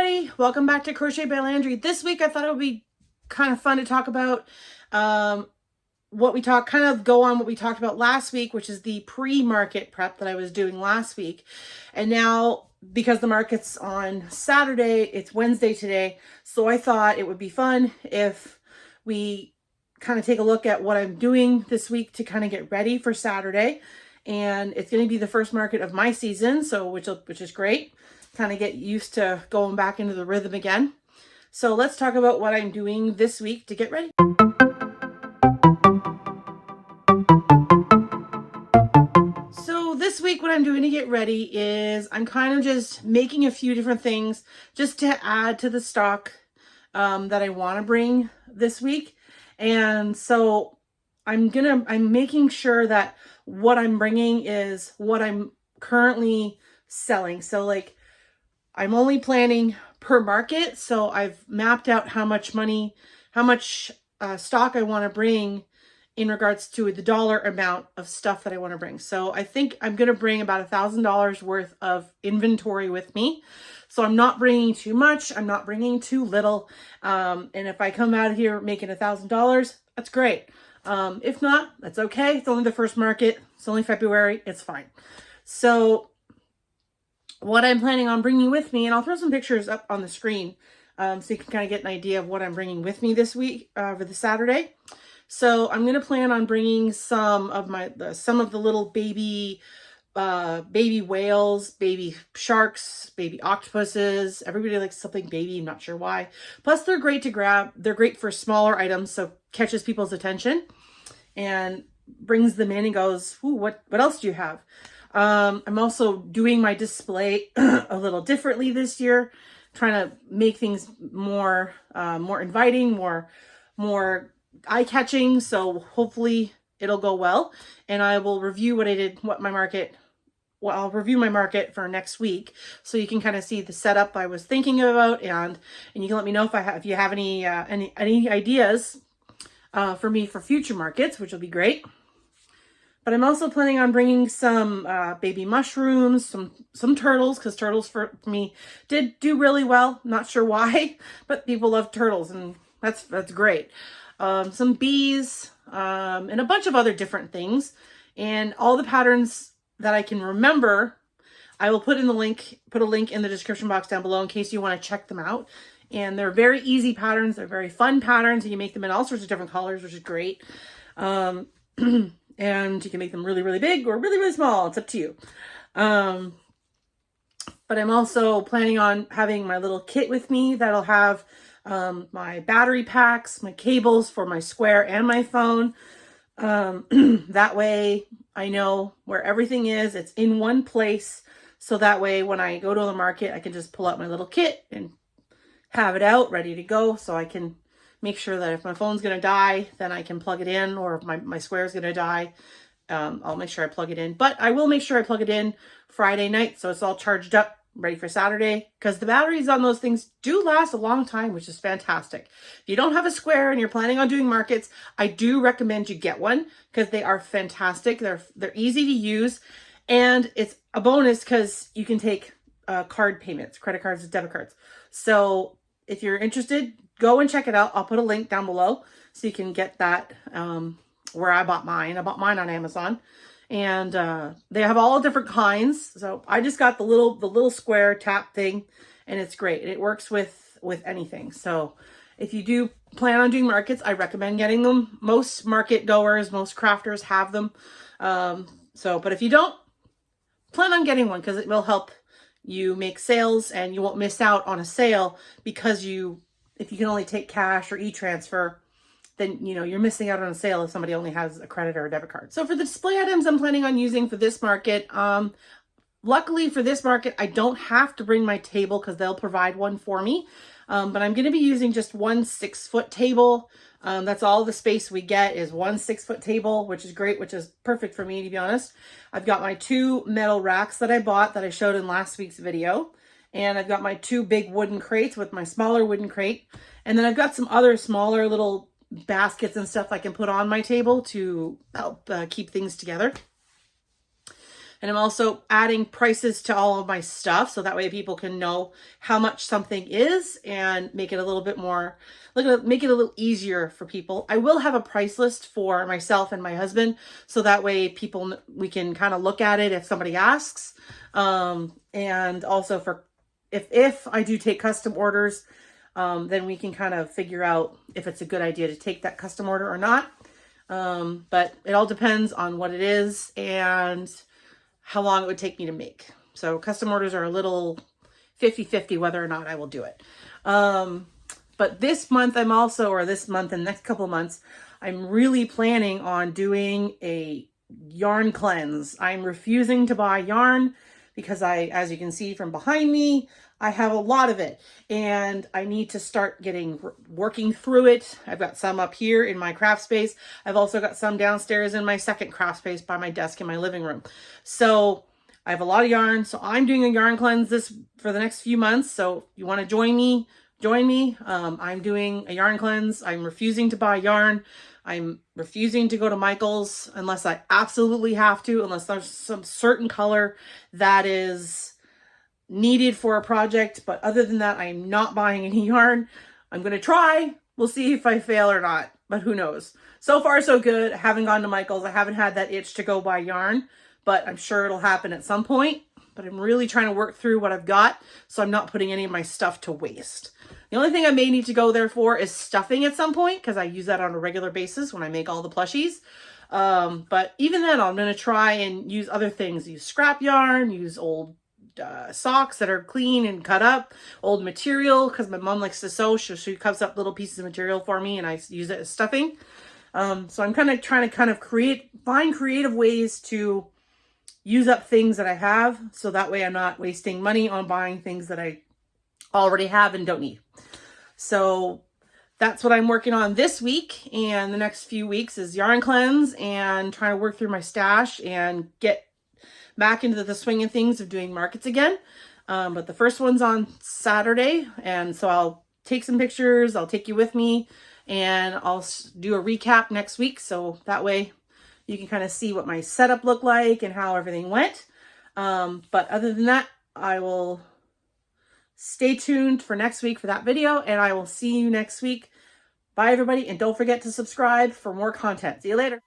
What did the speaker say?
everybody, welcome back to Crochet by Landry. This week I thought it would be kind of fun to talk about kind of go on what we talked about last week, which is the pre-market prep that I was doing last week. And now, because the market's on Saturday, it's Wednesday today, so I thought it would be fun if we kind of take a look at what I'm doing this week to kind of get ready for Saturday. And it's going to be the first market of my season, so which is great. Kind of get used to going back into the rhythm again. So let's talk about what I'm doing this week to get ready. So this week what I'm doing to get ready is I'm kind of just making a few different things just to add to the stock that I want to bring this week. And so I'm making sure that what I'm bringing is what I'm currently selling. So like, I'm only planning per market, so I've mapped out how much stock I want to bring in regards to the dollar amount of stuff that I want to bring. So I think I'm going to bring about $1,000 worth of inventory with me. So I'm not bringing too much. I'm not bringing too little. And if I come out of here making $1,000, that's great. If not, that's okay. It's only the first market. It's only February. It's fine. So what I'm planning on bringing with me, and I'll throw some pictures up on the screen so you can kind of get an idea of what I'm bringing with me this week for the Saturday. So I'm going to plan on bringing some of the little baby whales, baby sharks, baby octopuses. Everybody likes something baby, I'm not sure why. Plus they're great to grab. They're great for smaller items, so catches people's attention and brings them in and goes, ooh, what else do you have? I'm also doing my display a little differently this year, trying to make things more inviting, more eye-catching. So hopefully it'll go well. And I will review I'll review my market for next week, so you can kind of see the setup I was thinking about, and you can let me know if you have any ideas for me for future markets, which will be great. But I'm also planning on bringing some baby mushrooms, some turtles, because turtles for me did do really well. Not sure why, but people love turtles, and that's great. Some bees, and a bunch of other different things. And all the patterns that I can remember, I will put a link in the description box down below in case you want to check them out. And they're very easy patterns. They're very fun patterns, and you make them in all sorts of different colors, which is great. And you can make them really, really big or really, really small. It's up to you. But I'm also planning on having my little kit with me that'll have my battery packs, my cables for my square and my phone. That way I know where everything is. It's in one place. So that way when I go to the market, I can just pull out my little kit and have it out ready to go, so I can make sure that if my phone's going to die, then I can plug it in, or if my square is going to die, I'll make sure I plug it in. But I will make sure I plug it in Friday night, so it's all charged up, ready for Saturday, because the batteries on those things do last a long time, which is fantastic. If you don't have a square and you're planning on doing markets, I do recommend you get one, because they are fantastic. They're easy to use, and it's a bonus because you can take card payments, credit cards and debit cards. So if you're interested, go and check it out. I'll put a link down below so you can get that where I bought mine. I bought mine on Amazon, and they have all different kinds. So I just got the little square tap thing, and it's great. And it works with anything. So if you do plan on doing markets, I recommend getting them. Most market goers, most crafters have them. But if you don't, plan on getting one, because it will help you make sales, and you won't miss out on a sale, because if you can only take cash or e-transfer, then you're missing out on a sale if somebody only has a credit or a debit card. So for the display items I'm planning on using for this market, luckily for this market, I don't have to bring my table because they'll provide one for me. But I'm going to be using just one 6-foot table. That's all the space we get is one 6-foot table, which is great, which is perfect for me, to be honest. I've got my 2 metal racks that I bought that I showed in last week's video. And I've got my 2 big wooden crates with my smaller wooden crate. And then I've got some other smaller little baskets and stuff I can put on my table to help keep things together. And I'm also adding prices to all of my stuff, so that way people can know how much something is and make it a little bit more, make it a little easier for people. I will have a price list for myself and my husband, so that way we can kind of look at it if somebody asks. And also for if I do take custom orders, then we can kind of figure out if it's a good idea to take that custom order or not. But it all depends on what it is and how long it would take me to make. So custom orders are a little 50-50 whether or not I will do it. But this month this month and next couple of months, I'm really planning on doing a yarn cleanse. I'm refusing to buy yarn because as you can see from behind me, I have a lot of it and I need to start working through it. I've got some up here in my craft space. I've also got some downstairs in my second craft space by my desk in my living room. So I have a lot of yarn. So I'm doing a yarn cleanse for the next few months. So if you want to join me, join me. I'm doing a yarn cleanse. I'm refusing to buy yarn. I'm refusing to go to Michael's unless I absolutely have to, unless there's some certain color that is needed for a project. But other than that, I'm not buying any yarn. I'm going to try. We'll see if I fail or not, but who knows. So far, so good. I haven't gone to Michael's. I haven't had that itch to go buy yarn, but I'm sure it'll happen at some point. But I'm really trying to work through what I've got, so I'm not putting any of my stuff to waste. The only thing I may need to go there for is stuffing at some point, because I use that on a regular basis when I make all the plushies. But even then, I'm going to try and use other things. Use scrap yarn, use old socks that are clean and cut up, old material, because my mom likes to sew. She cuts up little pieces of material for me, and I use it as stuffing. So I'm kind of trying to find creative ways to use up things that I have, so that way I'm not wasting money on buying things that I already have and don't need. So that's what I'm working on this week, and the next few weeks is yarn cleanse and trying to work through my stash and get back into the swing of things of doing markets again. But the first one's on Saturday, and so I'll take some pictures, I'll take you with me, and I'll do a recap next week, so that way you can kind of see what my setup looked like and how everything went. But other than that, I will stay tuned for next week for that video, and I will see you next week. Bye, everybody, and don't forget to subscribe for more content. See you later.